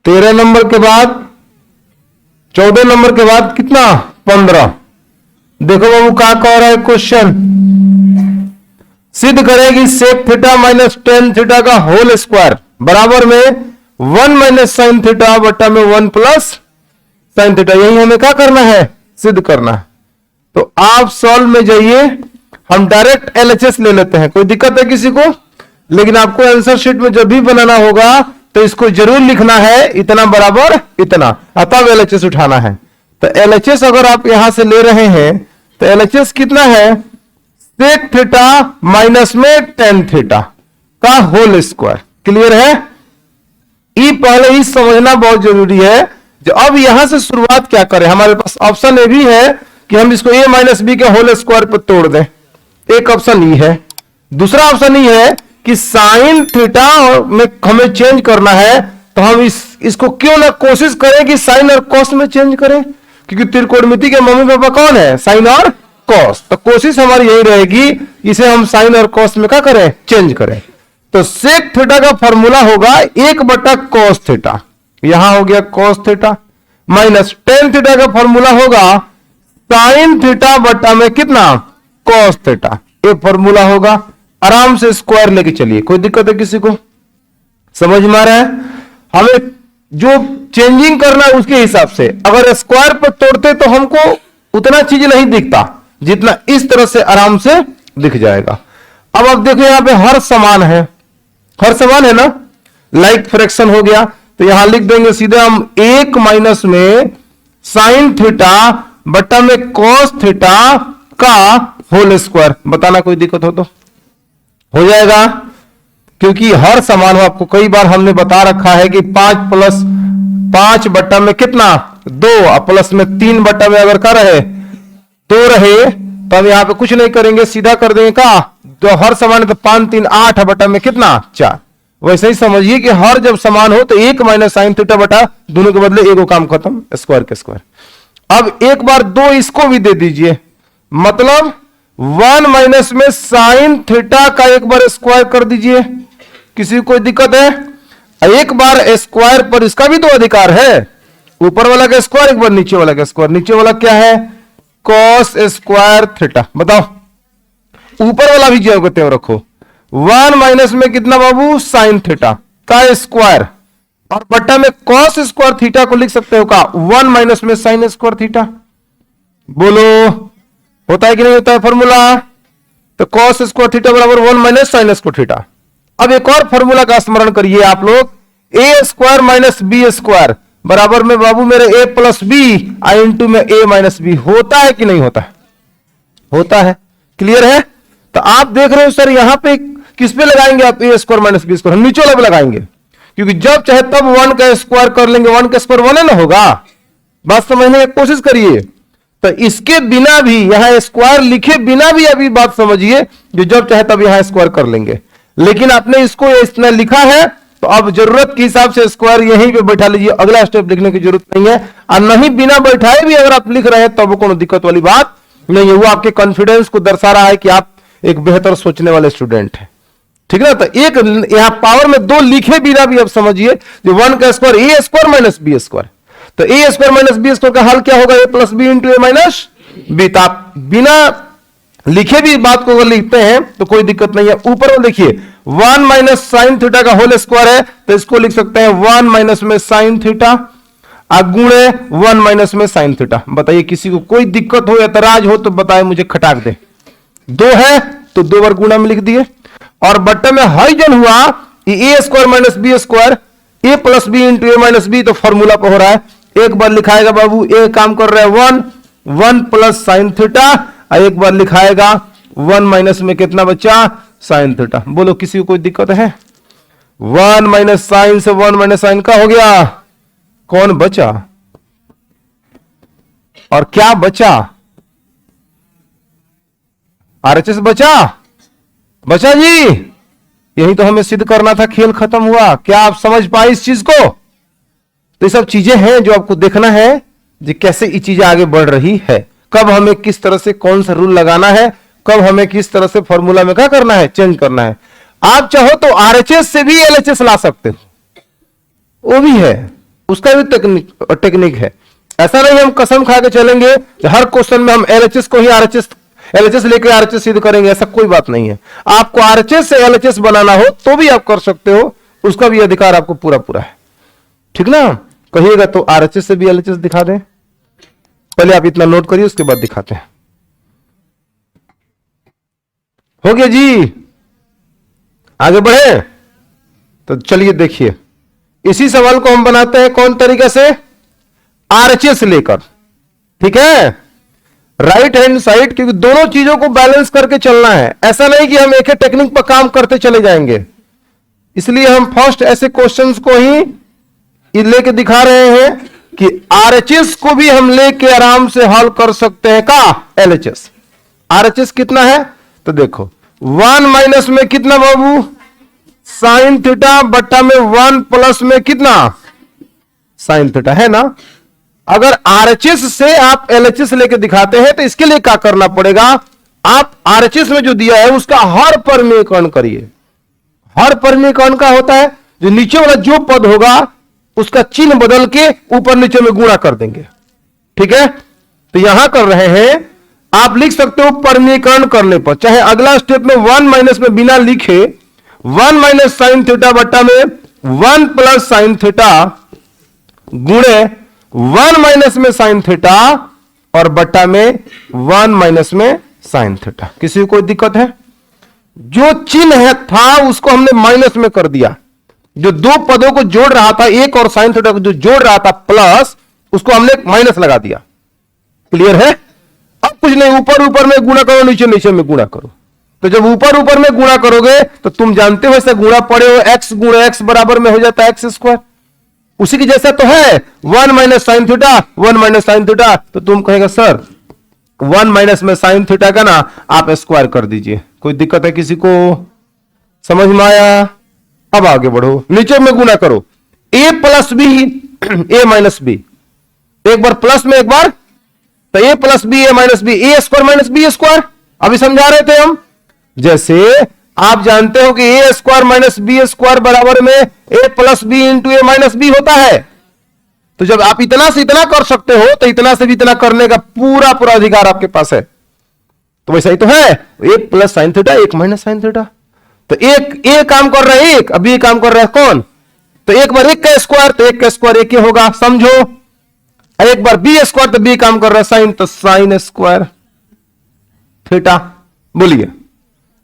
13 number के बाद 14 number के बाद कितना 15। देखो बाबू क्या कह रहा है क्वेश्चन, सिद्ध करेगी sec theta minus tan theta का होल स्क्वायर बराबर में 1 माइनस साइन थीटा बट्टा में 1 प्लस साइन थीटा। यही हमें क्या करना है, सिद्ध करना है। तो आप सॉल्व में जाइए, हम डायरेक्ट एलएचएस ले लेते हैं, कोई दिक्कत है किसी को? लेकिन आपको आंसर शीट में जब भी बनाना होगा तो इसको जरूर लिखना है इतना बराबर इतना, तब एलएचएस उठाना है। तो एलएचएस अगर आप यहां से ले रहे हैं तो एलएचएस कितना है, सेक थीटा माइनस में टेन थीटा का होल स्क्वायर। क्लियर है? ई पहले ही समझना बहुत जरूरी है। जो अब यहां से शुरुआत क्या करें, हमारे पास ऑप्शन ए भी है कि हम इसको ए माइनस बी के होल स्क्वायर पर तोड़ दें, एक ऑप्शन ई है। दूसरा ऑप्शन ई है कि साइन थीटा में हमें चेंज करना है, तो हम इसको क्यों ना कोशिश करें कि साइन और कॉस में चेंज करें, क्योंकि त्रिकोणमिति के मम्मी पापा कौन है, साइन और कॉस। तो कोशिश हमारी यही रहेगी इसे हम साइन और कॉस में क्या करें, चेंज करें। तो सेक थीटा का फॉर्मूला होगा 1/cos थीटा, यहां हो गया cos theta, minus tan theta का फॉर्मूला होगा साइन थीटा बट्टा में कितना cos थीटा। ये फॉर्मूला होगा, आराम से स्क्वायर लेके चलिए, कोई दिक्कत है किसी को? समझ में आ रहा है? हमें जो चेंजिंग करना है उसके हिसाब से, अगर स्क्वायर पर तोड़ते तो हमको उतना चीज नहीं दिखता जितना इस तरह से आराम से दिख जाएगा। अब आप देखो यहां पे हर समान है, हर समान है ना, लाइक फ्रैक्शन हो गया, तो यहां लिख देंगे सीधे हम 1 माइनस में साइन थीटा बट्टा में cos थीटा का होल स्क्वायर। बताना कोई दिक्कत हो जाएगा, क्योंकि हर समान हो। आपको कई बार हमने बता रखा है कि 5 प्लस 5 बट्टा में कितना 2, प्लस में 3 बट्टा में अगर कर रहे 2 रहे, तो हम यहां पे कुछ नहीं करेंगे, सीधा कर देंगे का, तो हर समान है तो 5 3 8 बट्टा में कितना 4। वैसे ही समझिए कि हर जब समान हो तो 1 माइनस साइन थीटा बटा दोनों के बदले एगो काम खत्म, स्क्वायर के स्क्वायर। अब एक बार 2 इसको भी दे दीजिए, मतलब 1 माइनस में साइन थीटा का एक बार स्क्वायर कर दीजिए, किसी को कोई दिक्कत है? एक बार स्क्वायर पर इसका भी तो अधिकार है, ऊपर वाला का स्क्वायर एक बार नीचे वाला का स्क्वायर। नीचे वाला क्या है, cos स्क्वायर थीटा। बताओ, ऊपर वाला भी जो त्यों रखो, 1 माइनस में कितना बाबू साइन थीटा का स्क्वायर, और बट्टा में cos स्क्वायर थीटा को लिख सकते हो का 1 माइनस में साइन स्क्वायर थीटा। बोलो होता है कि नहीं होता है फॉर्मूला? तो cos स्क्वायर थीटा बराबर 1 माइनस साइन स्क्वायर थीटा। अब एक और फॉर्मूला का स्मरण करिए आप लोग, A square minus B square बराबर में बाबू मेरे a प्लस बी आई इंटू में a माइनस बी। होता है कि नहीं होता है? होता है। क्लियर है? तो आप देख रहे हो सर यहां पे किस पे लगाएंगे आप, ए स्क्वायर माइनस बी स्क्वायर, हम नीचे वाला पे लगाएंगे, क्योंकि जब चाहे तब 1 का स्क्वायर कर लेंगे, 1 का स्क्वायर 1 ना होगा। बात समझने की कोशिश करिए। तो इसके बिना भी, यहां स्क्वायर लिखे बिना भी अभी बात समझिए, जो जब चाहे तब यहां स्क्वायर कर लेंगे। लेकिन आपने इसको इतना लिखा है तो अब जरूरत के हिसाब से स्क्वायर यहीं पे बैठा लीजिए, अगला स्टेप लिखने की जरूरत नहीं है। और नहीं बिना बैठाए भी अगर आप लिख रहे हैं तब कोई दिक्कत वाली बात नहीं है, वो आपके कॉन्फिडेंस को दर्शा रहा है कि आप एक बेहतर सोचने वाले स्टूडेंट हैं। ठीक है ना? तो एक यहां पावर में 2 लिखे बिना भी अब समझिए, जो 1 का स्क्वायर ए स्क्वायर माइनस बी स्क्वायर, तो ए स्क्वायर माइनस बी स्क्वायर का हल क्या होगा, ए plus B into A minus B. तो आप बिना लिखे भी बात को अगर लिखते हैं तो कोई दिक्कत नहीं है। ऊपर में देखिए 1 माइनस साइन थीटा का होल स्क्वायर है, तो इसको लिख सकते हैं 1 माइनस में साइन थीटा गुणे 1 माइनस में साइन थीटा। बताइए किसी को कोई दिक्कत हो, एतराज हो तो बताए, मुझे खटाक दे। 2 है तो 2 बार गुणा में लिख दिए, और बट्टे में हाइजन हुआ ए square minus B square, A plus B into A minus B, तो फॉर्मूला पर हो रहा है। एक बार लिखाएगा बाबू, ए काम कर रहा है 1 प्लस साइन थीटा, एक बार लिखाएगा 1 माइनस में कितना बचा साइन थीटा। बोलो किसी को कोई दिक्कत है? 1 माइनस साइन से 1 माइनस साइन का हो गया, कौन बचा और क्या बचा? आरएचएस बचा जी। यही तो हमें सिद्ध करना था, खेल खत्म हुआ। क्या आप समझ पाए इस चीज को? तो ये सब चीजें हैं जो आपको देखना है, जो कैसे ये चीजें आगे बढ़ रही है, कब हमें किस तरह से कौन सा रूल लगाना है, कब हमें किस तरह से फॉर्मूला में क्या करना है, चेंज करना है। आप चाहो तो आरएचएस से भी एलएचएस ला सकते हो, वो भी है। उसका भी टेक्निक है। ऐसा नहीं हम कसम खा के चलेंगे हर क्वेश्चन में हम एलएचएस को ही एलएचएस लेकर आरएचएस सिद्ध करेंगे, ऐसा कोई बात नहीं है। आपको आरएचएस से एलएचएस बनाना हो तो भी आप कर सकते हो, उसका भी अधिकार आपको पूरा पूरा है, ठीक ना। कहिएगा तो आरएचएस से भी एलएचएस दिखा दें। पहले आप इतना नोट करिए, उसके बाद दिखाते हैं। हो गया जी, आगे बढ़े तो चलिए देखिए, इसी सवाल को हम बनाते हैं कौन तरीके से, आरएचएस लेकर, ठीक है, राइट हैंड साइड, क्योंकि दोनों चीजों को बैलेंस करके चलना है। ऐसा नहीं कि हम एक ही टेक्निक पर काम करते चले जाएंगे, इसलिए हम फर्स्ट ऐसे क्वेश्चंस को ही लेके दिखा रहे हैं कि आरएचएस को भी हम लेके आराम से हल कर सकते हैं का एलएचएस। आरएचएस कितना है तो देखो 1 माइनस में कितना बाबू, साइन थीटा बट्टा में 1 प्लस में कितना, साइन थीटा, है ना। अगर आरएचएस से आप एलएचएस लेके दिखाते हैं तो इसके लिए क्या करना पड़ेगा, आप आरएचएस में जो दिया है उसका हर परमीकरण करिए। हर परमीकरण का होता है जो नीचे वाला जो पद होगा उसका चिन्ह बदल के ऊपर नीचे में गुणा कर देंगे, ठीक है। तो यहां कर रहे हैं, आप लिख सकते हो परमीकरण करने पर, चाहे अगला स्टेप में 1 माइनस में बिना लिखे 1 माइनस साइन थीटा बट्टा में 1 प्लस साइन थीटा गुणे 1 माइनस में साइन थीटा और बट्टा में 1 माइनस में साइन थीटा। किसी को कोई दिक्कत है? जो चिन्ह है था उसको हमने माइनस में कर दिया, जो दो पदों को जोड़ रहा था, एक और साइन थीटा को जो जोड़ रहा था प्लस, उसको हमने माइनस लगा दिया। क्लियर है? अब कुछ नहीं, ऊपर ऊपर में गुणा करो, नीचे नीचे में गुणा करो। तो जब ऊपर ऊपर में गुणा करोगे तो तुम जानते हो ऐसे गुणा पड़े हो, एक्स गुणे एक्स बराबर में हो जाता है एक्स स्क्वायर, उसी की जैसा तो है 1 minus sine theta 1 minus sine theta. तो तुम कहेगा सर 1 माइनस में साइन थीटा का ना आप स्क्वायर कर दीजिए। कोई दिक्कत है किसी को? समझ में आया? अब आगे बढ़ो, नीचे में गुणा करो, a plus B a minus B, एक बार प्लस में एक बार, तो a plus B a minus B, a square minus B square. अभी समझा रहे थे हम, जैसे आप जानते हो कि a square minus B square बराबर में a plus B into A minus B होता है। तो जब आप इतना से इतना कर सकते हो तो इतना से भी इतना करने का पूरा पूरा अधिकार आपके पास है। तो वैसा ही तो है, एक प्लस साइन थीटा एक माइनस साइन थीटा। तो एक काम कर रहा है, एक अभी काम कर रहा है कौन, तो एक बार एक का स्क्वायर तो एक का स्क्वायर एक ही होगा, समझो। एक बार बी स्क्वायर तो बी काम कर रहा है साइन, तो साइन स्क्वायर थीटा। बोलिए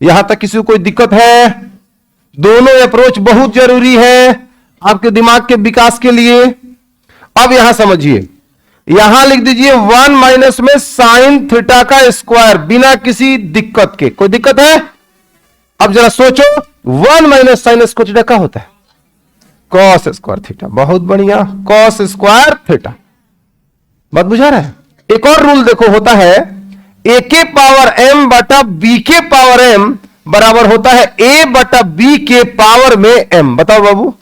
यहां तक किसी को कोई दिक्कत है? दोनों अप्रोच बहुत जरूरी है आपके दिमाग के विकास के लिए। अब यहां समझिए, यहां लिख दीजिए 1 माइनस में साइन थीटा का स्क्वायर बिना किसी दिक्कत के। कोई दिक्कत है? अब जरा सोचो, 1 माइनस साइन स्क्वायर थीटा क्या होता है? Cos square theta. बहुत बढ़िया, कॉस स्क्वायर थीटा। बात बुझा रहा है? एक और रूल देखो होता है, ए के पावर एम बटा बी के पावर एम बराबर होता है ए बटा बी के पावर में एम। बताओ बाबू,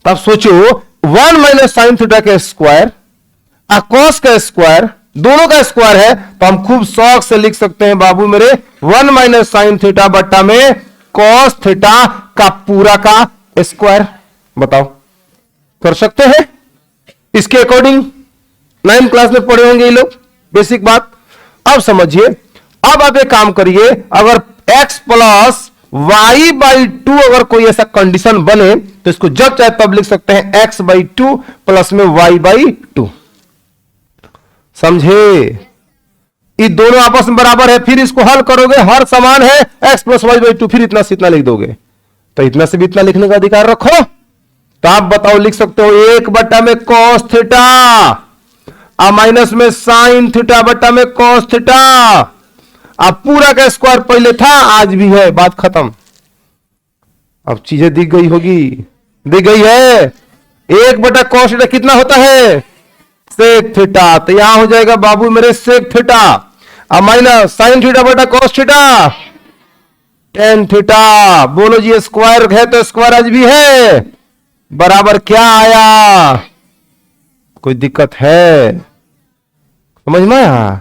तब सोचो 1 माइनस साइन थीटा का स्क्वायर और कॉस का स्क्वायर, दोनों का स्क्वायर है, तो हम खूब शौक से लिख सकते हैं बाबू मेरे 1 माइनस साइन थीटा बट्टा में कॉस थीटा का पूरा का स्क्वायर। बताओ कर सकते हैं? इसके अकॉर्डिंग 9th क्लास में पढ़े होंगे ये लोग, बेसिक बात। अब समझिए, अब आप एक काम करिए, अगर x प्लस वाई बाई 2 अगर कोई ऐसा कंडीशन बने तो इसको जब चाहे तब लिख सकते हैं x बाई 2 प्लस में y बाई 2। समझे? ये दोनों आपस में बराबर है, फिर इसको हल करोगे, हर समान है, x प्लस वाई बाई 2, फिर इतना से इतना लिख दोगे। तो इतना से भी इतना लिखने का अधिकार रखो। तो आप बताओ, लिख सकते हो 1 बट्टा में कॉस थीटा और माइनस में साइन थीटा बट्टा में कॉस थीटा। अब पूरा का स्क्वायर पहले था, आज भी है, बात खत्म। अब चीजें दिख गई होगी, दिख गई है। 1 बटा कॉस थीटा कितना होता है? Sec theta. तो यहां हो जाएगा बाबू मेरे सेक थीटा और माइनस साइन थीटा बटा कॉस थीटा टेन थीटा। बोलो जी, स्क्वायर है तो स्क्वायर आज भी है, बराबर क्या आया? कोई दिक्कत है? समझ में आया?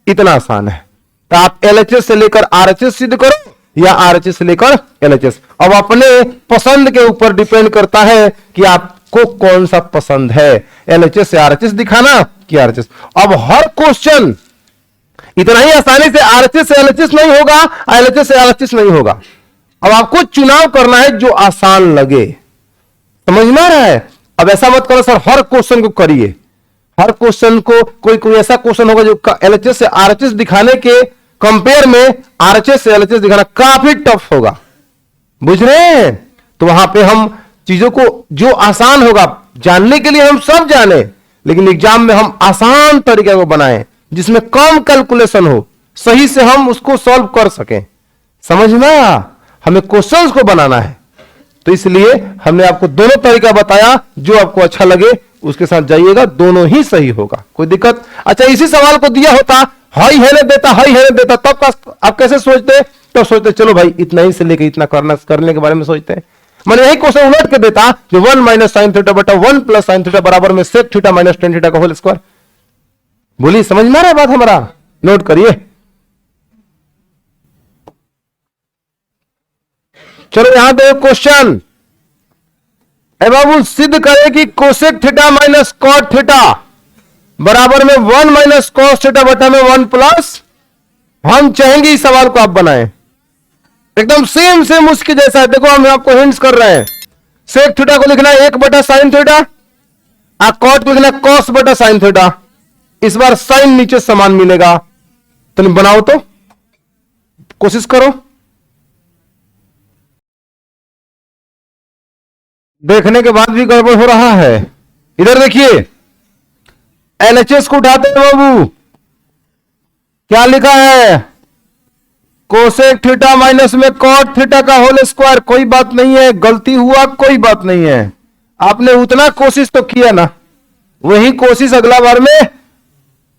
इतना आसान है। तो आप एलएचएस से लेकर आरएचएस सिद्ध करो या आरएचएस से लेकर एलएचएस। अब अपने पसंद के ऊपर डिपेंड करता है कि आप आपको कौन सा पसंद है, एलएचएस से आरएचएस दिखाना कि आरएचएस। अब हर क्वेश्चन इतना ही आसानी से आरएचएस से एलएचएस नहीं होगा, एलएचएस से आरएचएस नहीं होगा। अब आपको चुनाव करना है जो आसान लगे, समझ में आ रहा है। अब ऐसा मत करो सर हर क्वेश्चन को करिए, हर क्वेश्चन को कोई ऐसा क्वेश्चन होगा जो एलएचएस से आरएचएस दिखाने के कंपेयर में आरएचएस से एलएचएस दिखाना काफी टफ होगा, बुझ रहे हैं। तो वहां पे हम चीजों को जो आसान होगा जानने के लिए हम सब जाने, लेकिन एग्जाम में हम आसान तरीके को बनाएं जिसमें कम कैलकुलेशन हो, सही से हम उसको सॉल्व कर सकें। समझ में आया, हमें क्वेश्चंस को बनाना है। तो इसलिए हमने आपको दोनों तरीका बताया, जो आपको अच्छा लगे उसके साथ जाइएगा, दोनों ही सही होगा, कोई दिक्कत। अच्छा इसी सवाल को दिया होता हाई है ना देता, हाई है ना देता, तब आप कैसे सोचते? तब सोचते चलो भाई इतना ही से लेके इतना करने के बारे में सोचते हैं। मैंने यही क्वेश्चन उलट के देता जो 1 माइनस साइन थीटा बटा 1 प्लस साइन थीटा बराबर में sec theta minus tan theta का होल स्क्वायर। बोलिए समझ में आ रहा है बात हमारा, नोट करिए। चलो यहां पे क्वेश्चन ए बाबू, सिद्ध करें कि cosec theta minus cot theta बराबर में 1 माइनस कॉस थीटा बटा में 1 प्लस। हम चाहेंगे इस सवाल को आप बनाएं एकदम सेम उसके जैसा है। देखो हम आपको हिंट्स कर रहे हैं। सेक थीटा को लिखना है 1 बटा साइन थीटा, कॉट को लिखना है कॉस बटा साइन थीटा। इस बार साइन नीचे समान मिलेगा, तो बनाओ, तो कोशिश करो। देखने के बाद भी गड़बड़ हो रहा है। इधर देखिए, एलएचएस को उठाते हैं बाबू, क्या लिखा है? कोसेक थीटा माइनस में कॉट थीटा का होल स्क्वायर। कोई बात नहीं है, गलती हुआ कोई बात नहीं है, आपने उतना कोशिश तो किया ना, वही कोशिश अगला बार में,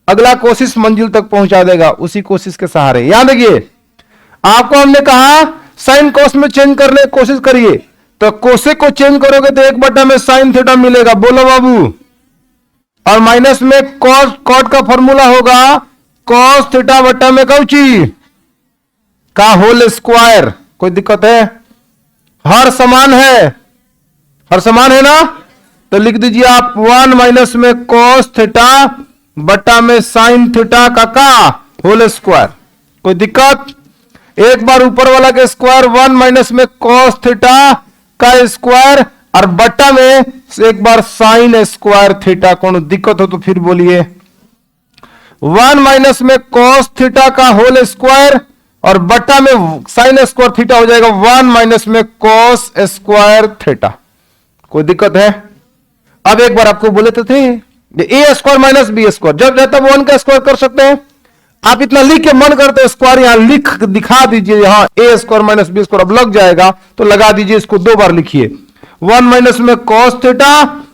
अगला कोशिश मंजिल तक पहुंचा देगा, उसी कोशिश के सहारे। याद देखिए, आपको हमने कहा साइन कॉस में चेंज करने की कोशिश करिए, तो कोसेक को चेंज करोगे तो 1 बटा में साइन थीटा मिलेगा, बोलो बाबू। और माइनस में कॉस, कॉट का फॉर्मूला होगा कॉस थीटा बटा में कौची का होल स्क्वायर। कोई दिक्कत है? हर समान है, हर समान है ना, तो लिख दीजिए आप 1 माइनस में कॉस थीटा बटा में साइन थीटा का होल स्क्वायर। कोई दिक्कत? एक बार ऊपर वाला के स्क्वायर 1 माइनस में कॉस थीटा का स्क्वायर और बटा में एक बार साइन स्क्वायर थीटा। कौन दिक्कत हो तो फिर बोलिए। 1 माइनस में कॉस थीटा का होल स्क्वायर और बटा में साइन स्क्वायर थीटा हो जाएगा 1 माइनस में कॉस स्क्वायर थीटा। कोई दिक्कत है? अब एक बार आपको बोले तो थे ए स्क्वायर माइनस बी स्क्वायर, जब रहता है 1 का स्क्वायर कर सकते हैं। आप इतना लिख के मन करते स्क्वायर यहां लिख दिखा दीजिए, यहां ए स्क्वायर माइनस बी स्क्वायर अब लग जाएगा, तो लगा दीजिए, इसको 2 बार लिखिए। 1 माइनस में कॉस थीटा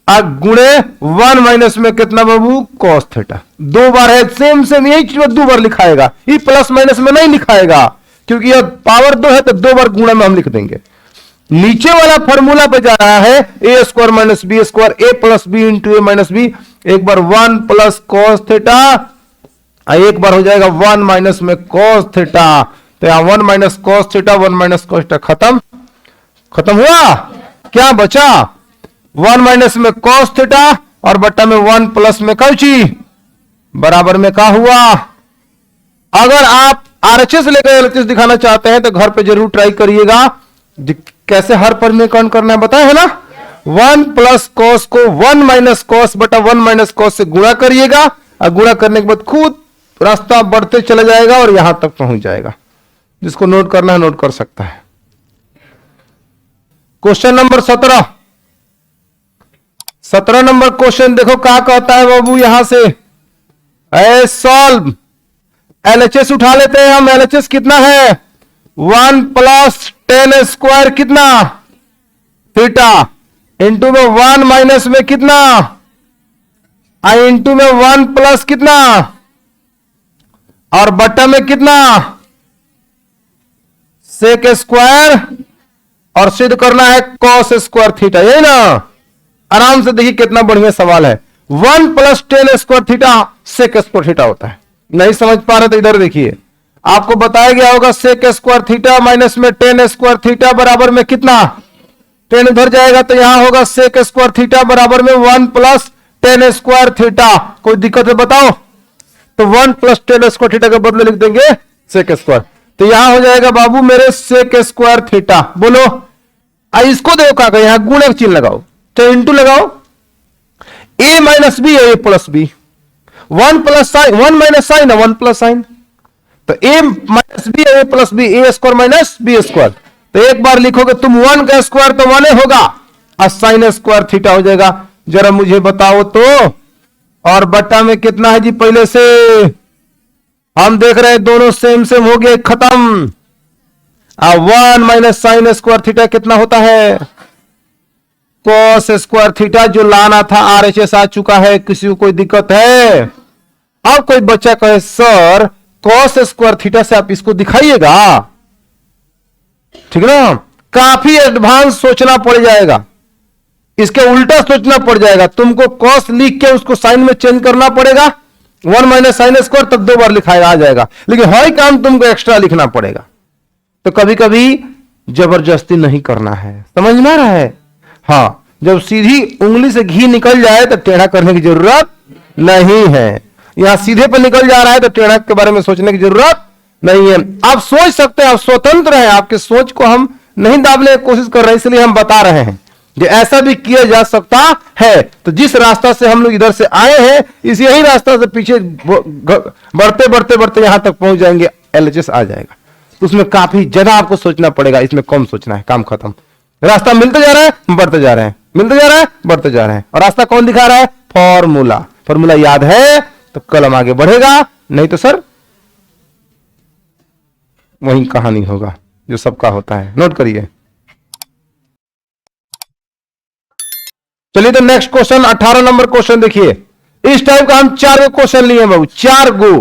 गुणे 1 माइनस में कितना बाबू कॉस थीटा। 2 बार है, सेम यही चीज 2 बार लिखाएगा, ये प्लस माइनस में नहीं लिखाएगा, क्योंकि यह पावर 2 है तो 2 बार गुणा में हम लिख देंगे। नीचे वाला फॉर्मूला पे जा रहा है ए square minus B square, A plus B into A minus B. एक बार 1 प्लस कॉस थीटा, एक बार हो जाएगा 1 माइनस में कॉस थीटा। तो यहां 1 minus cos theta, 1 minus cos theta खत्म हुआ। क्या बचा? 1 माइनस में कॉस थीटा और बट्टा में 1 प्लस में कौची बराबर में क्या हुआ। अगर आप आरएचएस लेकर एलएचएस दिखाना चाहते हैं तो घर पे जरूर ट्राई करिएगा। कैसे हर पर में कौन करना है बताए है ना। 1 प्लस कॉस को 1 माइनस कॉस बटा 1 माइनस कॉस से गुणा करिएगा, और गुणा करने के बाद खुद रास्ता बढ़ते चला जाएगा और यहां तक पहुंच जाएगा। जिसको नोट करना है नोट कर सकता है। क्वेश्चन नंबर 17 नंबर क्वेश्चन देखो क्या कहता है बाबू। यहां से सॉल्व एलएचएस उठा लेते हैं हम। एलएचएस कितना है? 1 प्लस 10 स्क्वायर कितना थीटा, इंटू में 1 माइनस में कितना, इंटू में 1 प्लस कितना, और बटा में कितना सेक स्क्वायर, और सिद्ध करना है कॉस स्क्वायर थीटा। यही ना, आराम से देखिए कितना बढ़िया सवाल है। 1 plus 10 square theta sec square theta होता है। नहीं समझ पा रहे तो इधर देखिए, आपको बताया गया होगा सेक स्क्वायर थीटा माइनस में 10 स्क्वायर थीटा बराबर में कितना टेन इधर जाएगा तो यहां होगा सेक स्क्वायर थीटा बराबर में 1 प्लस टेन स्क्वायर थीटा। कोई दिक्कत है बताओ? तो 1 प्लस टेन स्क्वायर थीटा के बदले लिख देंगे सेक स्क्वायर। तो यहां हो जाएगा बाबू मेरे सेक स्क्वायर थीटा। बोलो इसको देखो क्या करें, यहां गुणे का चिन्ह लगाओ, तो इंटू लगाओ, A minus B A plus B, 1 plus sine 1 minus sine है 1 प्लस साइन, तो A minus B A plus B, A square minus B square. तो एक बार लिखोगे तुम 1 का स्क्वायर तो 1 होगा और साइन स्क्वायर थीटा हो जाएगा। जरा मुझे बताओ तो, और बट्टा में कितना है जी? पहले से हम देख रहे हैं दोनों सेम सेम हो गए, खत्म। 1 माइनस साइन स्क्वायर थीटा कितना होता है? Cos square theta. जो लाना था आरएचएस आ चुका है, किसी को कोई दिक्कत है? अब कोई बच्चा कहे सर कॉस स्क्वायर थीटा से आप इसको दिखाइएगा, ठीक ना? काफी एडवांस सोचना पड़ जाएगा, इसके उल्टा सोचना पड़ जाएगा। तुमको कॉस लिख के उसको साइन में चेंज करना पड़ेगा, 1 माइनस साइन स्क्वायर, तब 2 बार लिखाया आ जाएगा। लेकिन हर काम तुमको एक्स्ट्रा लिखना पड़ेगा। तो कभी कभी जबरदस्ती नहीं करना है, समझ में आ रहा है? हाँ, जब सीधी उंगली से घी निकल जाए तो टेढ़ा करने की जरूरत नहीं है। यहां सीधे पर निकल जा रहा है तो टेढ़ा के बारे में सोचने की जरूरत नहीं है। आप सोच सकते हैं, आप स्वतंत्र हैं, आपके सोच को हम नहीं दाबने की कोशिश कर रहे हैं, इसलिए हम बता रहे हैं कि ऐसा भी किया जा सकता है। तो जिस रास्ता से हम लोग इधर से आए हैं, इस यही रास्ता से पीछे बढ़ते बढ़ते बढ़ते यहां तक पहुंच जाएंगे, एलएचएस आ जाएगा। उसमें काफी ज्यादा आपको सोचना पड़ेगा, इसमें कम सोचना है, काम खत्म। रास्ता मिलते जा रहा है, बढ़ते जा रहे हैं, मिलते जा रहा है, बढ़ते जा रहे हैं। और रास्ता कौन दिखा रहा है? फॉर्मूला। फॉर्मूला याद है तो कलम आगे बढ़ेगा, नहीं तो सर वही कहानी होगा जो सबका होता है। नोट करिए। चलिए तो नेक्स्ट क्वेश्चन 18 नंबर क्वेश्चन देखिए। इस टाइप का हम 4 क्वेश्चन लिए बाबू, 4 गो,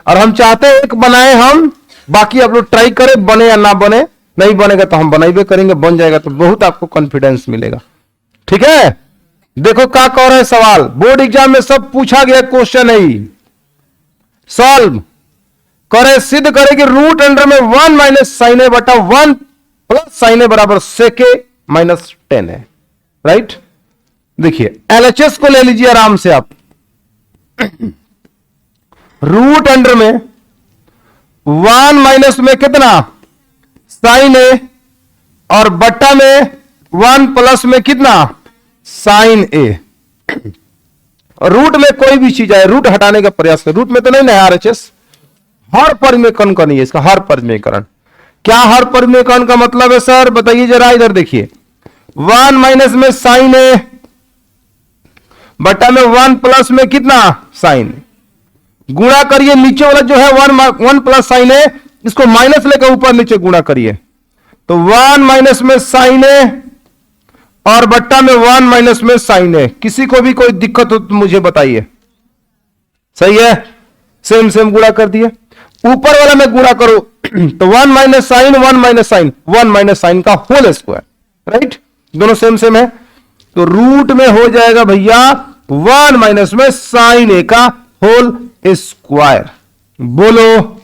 और हम चाहते हैं एक बनाए हम, बाकी आप लोग ट्राई करें बने या ना बने। नहीं बनेगा तो हम बनाइए करेंगे, बन जाएगा तो बहुत आपको कॉन्फिडेंस मिलेगा। ठीक है, देखो क्या कह रहे हैं सवाल। बोर्ड एग्जाम में सब पूछा गया क्वेश्चन है, सॉल्व करे, सिद्ध करे कि रूट अंडर में 1 माइनस साइन ए बटा 1 प्लस साइन ए बराबर सेक ए माइनस 10 है। राइट, देखिए एलएचएस को ले लीजिए आराम से आप। रूट अंडर में 1 माइनस में कितना? साइन ए, और बट्टा में 1 प्लस में कितना? साइन ए। रूट में कोई भी चीज आए, रूट हटाने का प्रयास करें। रूट में तो नहीं ना आरएचएस, हर परिमेयकरण का नहीं है इसका, हर परिमेयकरण। क्या हर परिमेयकरण का मतलब है सर? बताइए जरा, इधर देखिए। 1 माइनस में साइन ए बट्टा में 1 प्लस में कितना? साइन। गुणा करिए, नीचे वाला जो है 1 प्लस साइन ए, इसको माइनस लेकर ऊपर नीचे गुणा करिए, तो 1 माइनस में साइन ए और बट्टा में 1 माइनस में साइन ए। किसी को भी कोई दिक्कत हो तो मुझे बताइए। सही है, सेम सेम गुणा कर दिए। ऊपर वाला में गुणा करो तो 1 minus sine 1 minus sine, 1 minus sine का होल स्क्वायर। राइट, दोनों सेम सेम है, तो रूट में हो जाएगा भैया 1 माइनस में साइन ए का होल स्क्वायर। बोलो,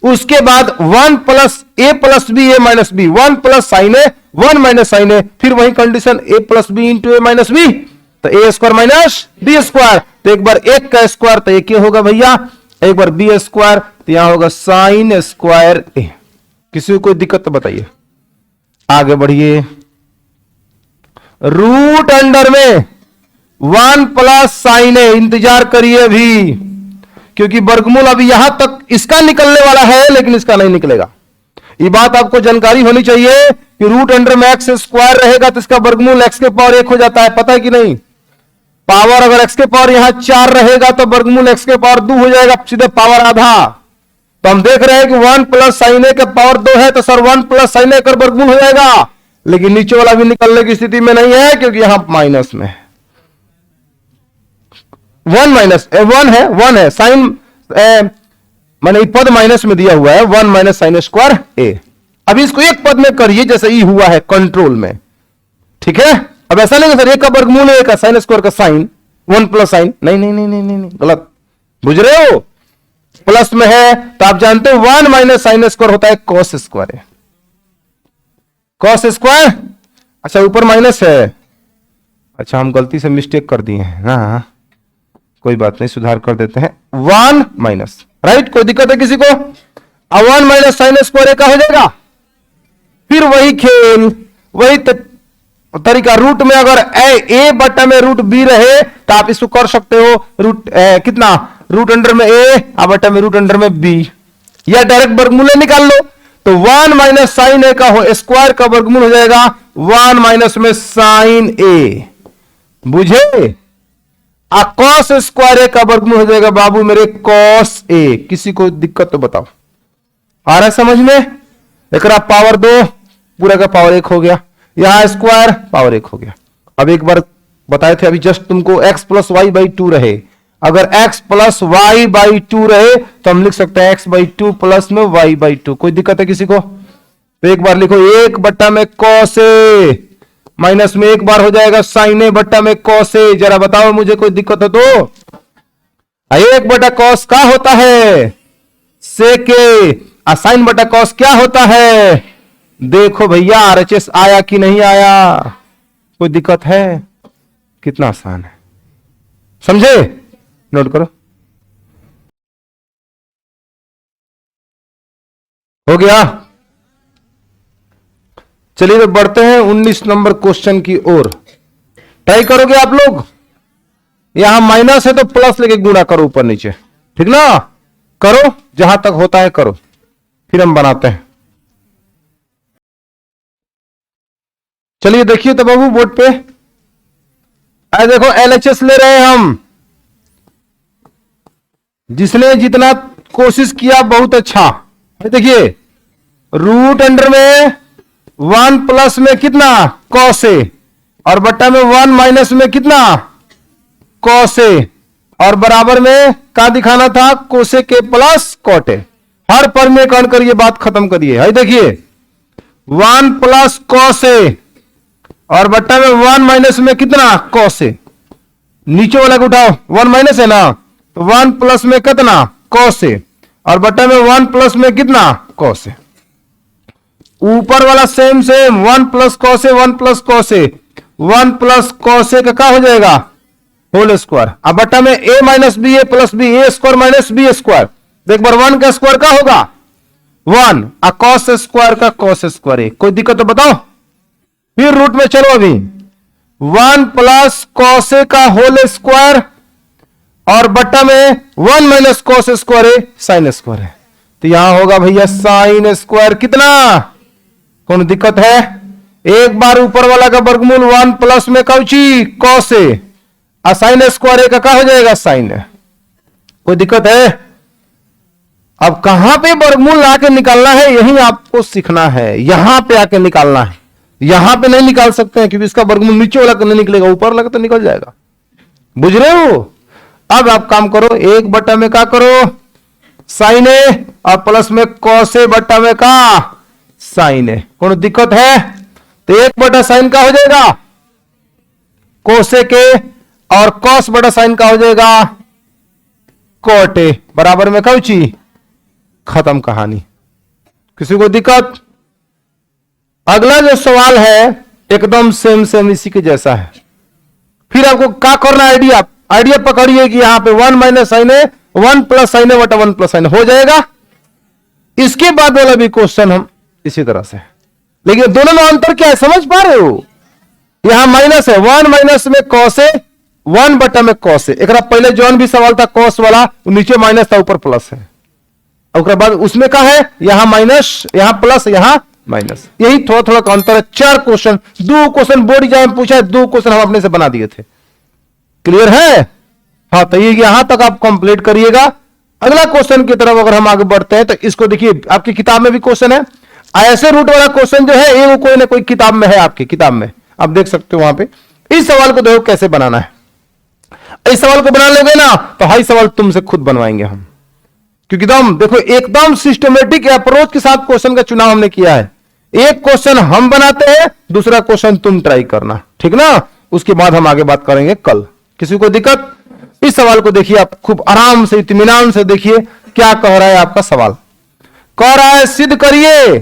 उसके बाद 1 प्लस ए प्लस बी ए माइनस बी, 1 प्लस साइन ए 1 माइनस साइन ए, फिर वही condition A plus B into A minus B, तो ए स्क्वायर माइनस बी स्क्वायर। तो एक बार एक का स्क्वायर तो एक होगा भैया, एक बार बी स्क्वायर, तो यहां होगा साइन स्क्वायर ए। किसी को कोई दिक्कत तो बताइए, आगे बढ़िए। रूट अंडर में 1 प्लस साइन ए, इंतजार करिए अभी, क्योंकि वर्गमूल अभी यहां तक इसका निकलने वाला है, लेकिन इसका नहीं निकलेगा। ये बात आपको जानकारी होनी चाहिए कि रूट अंडर में एक्स स्क्वायर रहेगा तो इसका वर्गमूल एक्स के पावर 1 हो जाता है, पता है कि नहीं? पावर अगर एक्स के पावर यहां 4 रहेगा तो वर्गमूल एक्स के पावर 2 हो जाएगा, सीधे पावर आधा। तो हम देख रहे हैं कि 1 प्लस साइन ए का पावर 2 है, तो सर 1 प्लस साइन ए का वर्गमूल हो जाएगा, लेकिन नीचे वाला भी निकलने की स्थिति में नहीं है, क्योंकि यहां माइनस में 1 माइनस 1 है साइन, मैंने पद माइनस में दिया हुआ है 1 माइनस साइन स्क्वायर ए। अब इसको एक पद में करिए जैसे ई हुआ है कंट्रोल में, ठीक है? अब ऐसा नहीं सर एक का वर्गमूल है, एक का साइन स्क्वायर का साइन, 1 प्लस साइन, नहीं नहीं नहीं नहीं नहीं, गलत बुझ रहे हो? प्लस में है तो आप जानते हो 1 माइनस साइन स्क्वायर होता है कॉस स्क्वायर है। कॉस स्क्वायर अच्छा ऊपर माइनस है, अच्छा हम गलती से मिस्टेक कर दिए हैं ना, कोई बात नहीं, सुधार कर देते हैं। 1 माइनस, राइट, कोई दिक्कत है किसी को? अब 1 माइनस साइन स्क्वायर का हो जाएगा। फिर वही खेल, वही तरीका, रूट में अगर ए बटा में रूट बी रहे तो आप इसको कर सकते हो रूट कितना, रूट अंडर में ए और बटा में रूट अंडर में बी, या डायरेक्ट वर्गमूल निकाल लो। तो 1 माइनस साइन ए का स्क्वायर का वर्गमूल हो जाएगा 1 माइनस में साइन ए, बुझे? कॉस स्क्वायर ए का वर्गमूल हो जाएगा बाबू मेरे कॉस ए। किसी को दिक्कत तो बताओ, आ रहा है समझ में? एक पावर 2 पूरा का पावर 1 हो गया, यहां स्क्वायर पावर 1 हो गया। अब एक बार बताए थे अभी जस्ट तुमको x प्लस वाई बाई 2 रहे, अगर x प्लस वाई बाई 2 रहे तो हम लिख सकते हैं x बाई 2 प्लस में y बाई 2। कोई दिक्कत है किसी को? तो एक बार लिखो 1 बट्टा में कॉस ए माइनस में एक बार हो जाएगा साइन ए बट्टा में कॉस ए। जरा बताओ मुझे, कोई दिक्कत है तो? 1 बटा कॉस का होता है सेक ए, साइन बटा कॉस क्या होता है? देखो भैया आरएचएस आया कि नहीं आया, कोई दिक्कत है? कितना आसान है, समझे? नोट करो, हो गया। चलिए तो बढ़ते हैं 19 नंबर क्वेश्चन की ओर। ट्राई करोगे आप लोग? यहां माइनस है तो प्लस लेके गुणा करो ऊपर नीचे, ठीक ना? करो, जहां तक होता है करो, फिर हम बनाते हैं। चलिए देखिए तो बाबू बोर्ड पे, आए देखो एलएचएस ले रहे हैं हम। जिसने जितना कोशिश किया बहुत अच्छा। देखिए रूट अंडर में 1 प्लस में कितना कॉस ए, और बट्टा में 1 माइनस में कितना कॉस ए, और बराबर में क्या दिखाना था कोसे के प्लस कॉट ए। हर पर में कौन करिए, बात खत्म करिए। है देखिए 1 प्लस कॉस ए और बट्टा में 1 माइनस में कितना कॉस ए, नीचे वाला को उठाओ, 1 माइनस है ना, तो 1 प्लस में कितना कॉस ए, और बट्टा में 1 प्लस में कितना कॉस ए। ऊपर वाला same same 1 plus cos A, 1 plus cos A, 1 plus cos A का क्या हो जाएगा होल स्क्वायर। अब बट्टा में ए minus B A plus B, A square minus B square. देख बार 1 का स्क्वायर क्या होगा 1, और कॉस स्क्वायर का कॉस स्क्वायर ए। कोई दिक्कत तो बताओ? फिर रूट में चलो, अभी 1 प्लस कॉस ए का होल स्क्वायर और बट्टा में 1 माइनस कॉस स्क्वायर ए साइन स्क्वायर है, तो यहां होगा भैया साइन स्क्वायर कितना। कौन दिक्कत है? एक बार ऊपर वाला का वर्गमूल 1 प्लस में Cauchy cos A, sine square ए का क्या हो जाएगा साइन है। कोई दिक्कत है? अब कहां पे वर्गमूल आके निकालना है यही आपको सीखना है, यहां पे आके निकालना है। यहां पे नहीं निकाल सकते हैं क्योंकि इसका वर्गमूल नीचे वाला नहीं निकलेगा, ऊपर वाला तो निकल जाएगा। बुझ रहे हो? अब आप काम करो, 1 बट्टा में क्या करो साइन ए, और प्लस में कॉस ए बट्टा में का साइन ए। कौन दिक्कत है? तो 1 बटा साइन का हो जाएगा कोसे के, और कॉस बटा साइन का हो जाएगा कॉट ए, बराबर में कौची खत्म कहानी। किसी को दिक्कत? अगला जो सवाल है एकदम सेम सेम इसी के जैसा है। फिर आपको क्या करना, आइडिया पकड़िए कि यहां पे 1 माइनस साइन ए 1 प्लस साइन ए बटा 1 प्लस साइन हो जाएगा। इसके बाद वाला भी क्वेश्चन हम इसी तरह से, लेकिन दोनों में अंतर क्या है समझ पा रहे हो? यहां माइनस है, 1 माइनस में कॉस ए 1 बटा में कॉस ए। एक पहले जौन भी सवाल था कॉस वाला, नीचे माइनस था ऊपर प्लस है, और बाद उसमें क्या है यहां माइनस यहां प्लस यहां माइनस। यही थोड़ा थोड़ा का अंतर है। 4 क्वेश्चन, 2 क्वेश्चन बोर्ड एग्जाम में पूछा है, 2 क्वेश्चन हम अपने से बना दिए थे। क्लियर है? हाँ, तो ये यहां तक आप कंप्लीट करिएगा। अगला क्वेश्चन की तरफ अगर हम आगे बढ़ते हैं तो इसको देखिए, आपकी किताब में भी क्वेश्चन है। ऐसे रूट वाला क्वेश्चन जो है ये कोई ना कोई किताब में है, आपकी किताब में आप देख सकते हो। वहां पे इस सवाल को देखो कैसे बनाना है। इस सवाल को बना लोगे ना तो हाई सवाल तुमसे खुद बनवाएंगे हम, क्योंकि एकदम देखो एकदम सिस्टमेटिक अप्रोच के साथ क्वेश्चन का चुनाव हमने किया है। एक क्वेश्चन हम बनाते हैं, दूसरा क्वेश्चन तुम ट्राई करना, ठीक ना? उसके बाद हम आगे बात करेंगे कल। किसी को दिक्कत? इस सवाल को देखिए आप खूब आराम से इत्मीनान से देखिए क्या कह रहा है आपका सवाल। कह रहा है सिद्ध करिए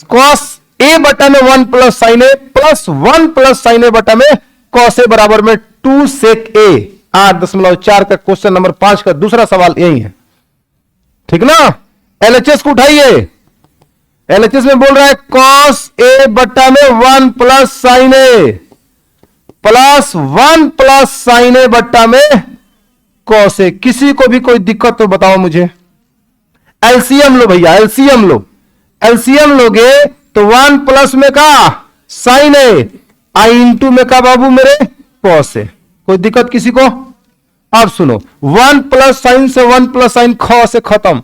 कॉस ए बटा में 1 प्लस साइन ए प्लस 1 प्लस साइन ए बटा में कॉस ए बराबर में 2 सेक ए। 8.4 का क्वेश्चन नंबर 5 का दूसरा सवाल यही है, ठीक ना। एलएचएस को उठाइए। एलएचएस में बोल रहा है कॉस ए बटा में 1 प्लस साइन ए प्लस 1 प्लस साइन ए बट्टा में कॉस ए। किसी को भी कोई दिक्कत तो बताओ मुझे। एलसीएम लो भैया, एलसीएम लो। एलसीएम लोगे तो 1 प्लस में का साइन ए आई इंटू में का बाबू मेरे कॉस ए। कोई दिक्कत किसी को? अब सुनो, 1 प्लस साइन से 1 प्लस साइन ख से खत्म,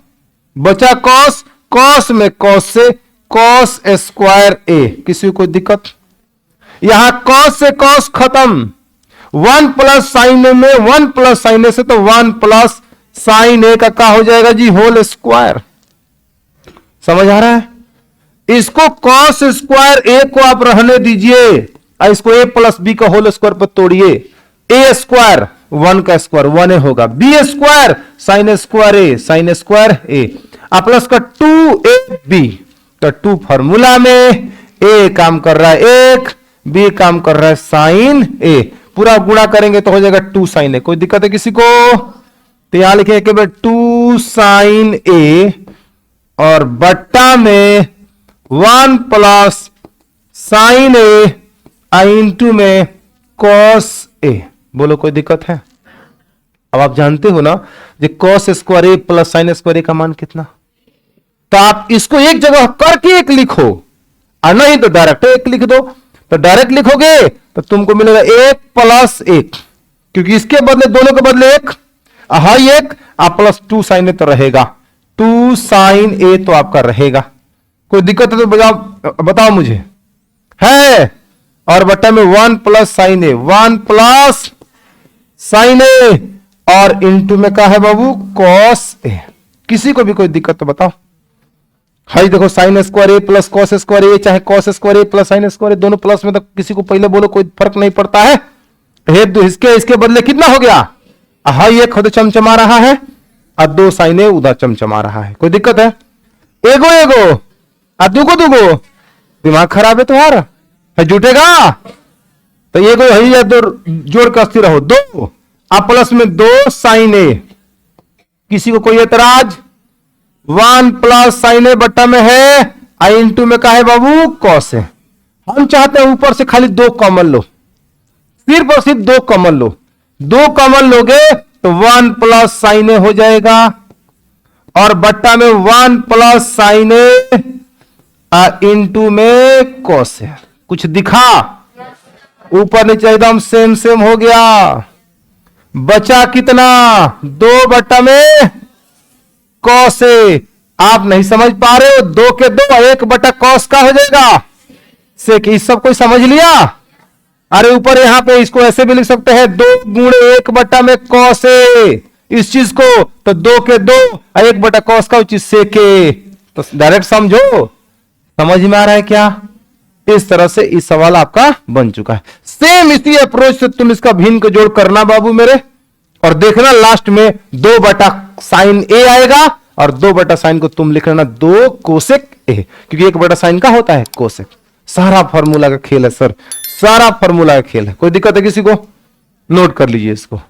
बचा कॉस, कॉस में कॉस से कॉस स्क्वायर ए। किसी को कोई दिक्कत? यहां कॉस से कॉस खत्म, 1 प्लस साइन ए में 1 प्लस साइन ए से तो 1 प्लस साइन ए का हो जाएगा जी होल स्क्वायर। समझ आ रहा है? इसको कॉस स्क्वायर ए को आप रहने दीजिए और इसको ए प्लस बी का होल स्क्वायर पर तोड़िए। ए स्क्वायर 1 का स्क्वायर 1 ए होगा, बी स्क्वायर साइन स्क्वायर ए साइन स्क्वायर ए प्लस का 2ab। तो 2 फॉर्मूला में ए काम कर रहा है 1, बी काम कर रहा है साइन ए, पूरा गुणा करेंगे तो हो जाएगा 2 साइन ए। कोई दिक्कत है किसी को? तो यहां लिखे 2 साइन ए और बट्टा में 1 प्लस साइन ए आई इंटू में कॉस ए। बोलो कोई दिक्कत है? अब आप जानते हो ना कि कॉस स्क्वायर ए प्लस साइन स्क्वायर ए का मान कितना। तो आप इसको एक जगह करके एक लिखो और नहीं तो डायरेक्ट एक लिख दो। तो डायरेक्ट लिखोगे तो तुमको मिलेगा 1 प्लस 1, क्योंकि इसके बदले दोनों के बदले 1 हाई 1 प्लस 2 साइन ए तो रहेगा, 2 साइन ए तो आपका रहेगा। कोई दिक्कत है तो बताओ मुझे, है? और बट्टा में 1 प्लस साइन ए, 1 प्लस साइन ए और इंटू में क्या है बाबू कॉस ए। किसी को भी कोई दिक्कत तो बताओ। हाई देखो साइन स्क्वायर ए प्लस कॉस स्क्वायर ए, चाहे कॉस स्क्वायर ए प्लस साइन स्क्वायर ए, दोनों प्लस में तो किसी को पहले बोलो कोई फर्क नहीं पड़ता है। इसके बदले कितना हो गया? हाई 1 खुद चमचमा रहा है और 2 साइन ए उधर चमचमा रहा है। कोई दिक्कत है? एगो एगो और दुगो दुगो, दिमाग खराब है तुम्हारा, है जुटेगा? तो एगो है दो जोड़ के अस्थिर रहो, 2 प्लस में 2 साइन ए। किसी को कोई एतराज? 1 प्लस साइन ए बट्टा में है आई इंटू में का है बाबू कॉस है। हम चाहते हैं ऊपर से खाली 2 कॉमन लो, सिर्फ और सिर्फ 2 कॉमन लो। 2 कॉमन लोगे तो 1 प्लस साइन ए हो जाएगा और बट्टा में 1 प्लस साइन ए इंटू में कॉस है। कुछ दिखा? ऊपर नीचे एकदम सेम सेम हो गया। बचा कितना? 2 बट्टा में कॉस ए। आप नहीं समझ पा रहे हो? 2 के 2 1 बटा कॉस का हो जाएगा सेक। इस सब कोई समझ लिया? अरे ऊपर यहां पे इसको ऐसे भी लिख सकते हैं 2 गुणे 1 बटा में कॉस ए, इस चीज को तो 2 के 2 और 1 बटा कॉस का चीज सेक ए। तो डायरेक्ट समझो, समझ में आ रहा है क्या? इस तरह से इस सवाल आपका बन चुका है। सेम इसी अप्रोच से तुम इसका भिन्न का जोड़ करना बाबू मेरे, और देखना लास्ट में 2 बटा साइन ए आएगा और 2 बटा साइन को तुम लिख लेना 2 कोसेक ए, क्योंकि 1 बटा साइन का होता है कोसेक। सारा फॉर्मूला का खेल है सर, सारा फॉर्मूला का खेल है। कोई दिक्कत है किसी को? नोट कर लीजिए इसको।